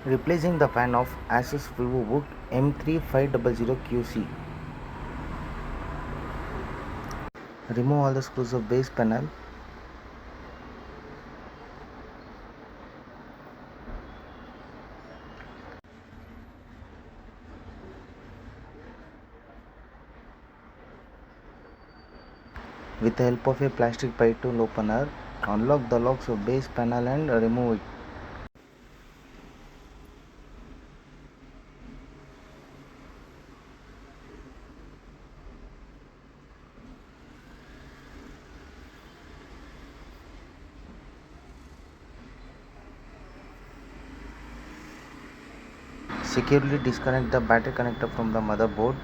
Replacing the fan of ASUS Notebook M3500QC. Remove all the screws of base panel. With the help of a plastic pie tool opener, unlock the locks of base panel and remove it. Securely disconnect the battery connector from the motherboard.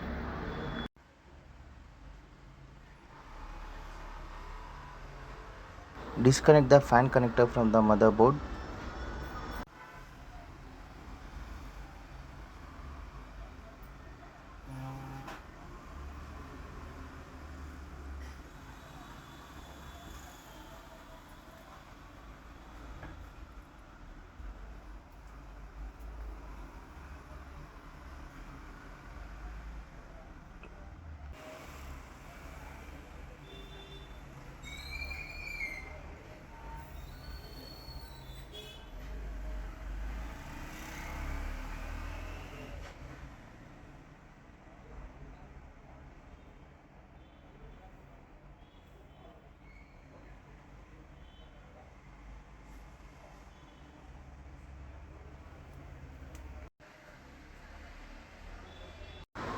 Disconnect the fan connector from the motherboard.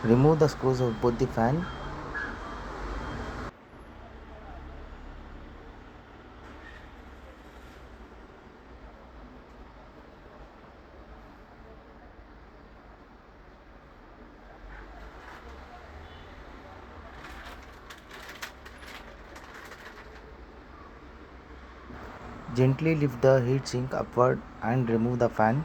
Remove the screws of both the fan. Gently lift the heatsink upward and remove the fan.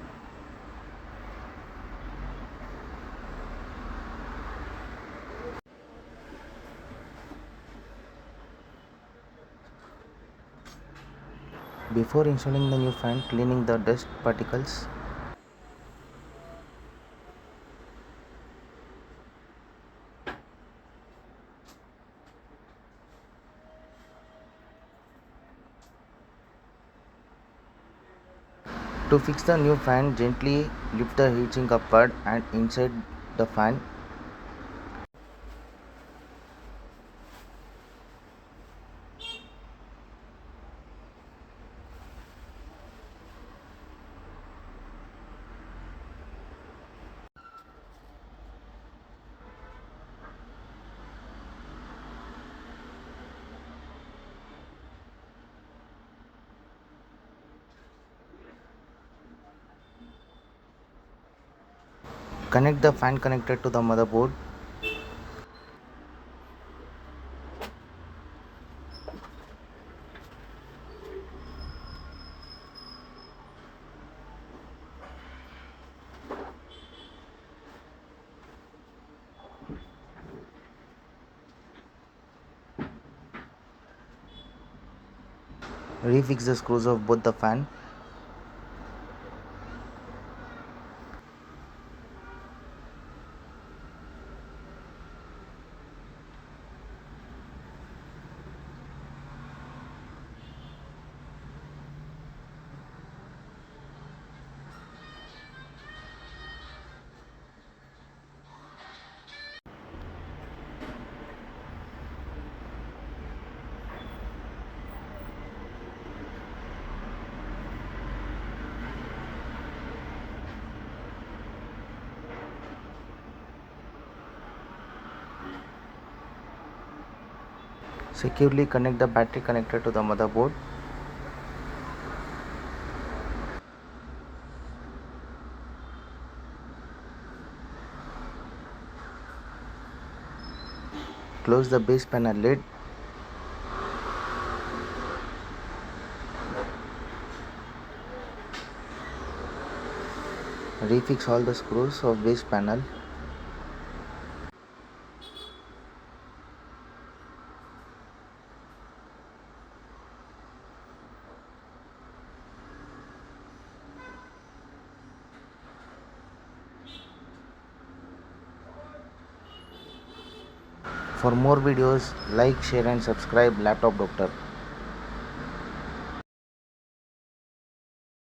Before installing the new fan, cleaning the dust particles. To fix the new fan, gently lift the heatsink upward and inside the fan. Connect the fan connector to the motherboard. Refix the screws of both the fan. Securely connect the battery connector to the motherboard. Close the base panel lid. Refix all the screws of base panel. For more videos, like, share and subscribe Laptop Doctor.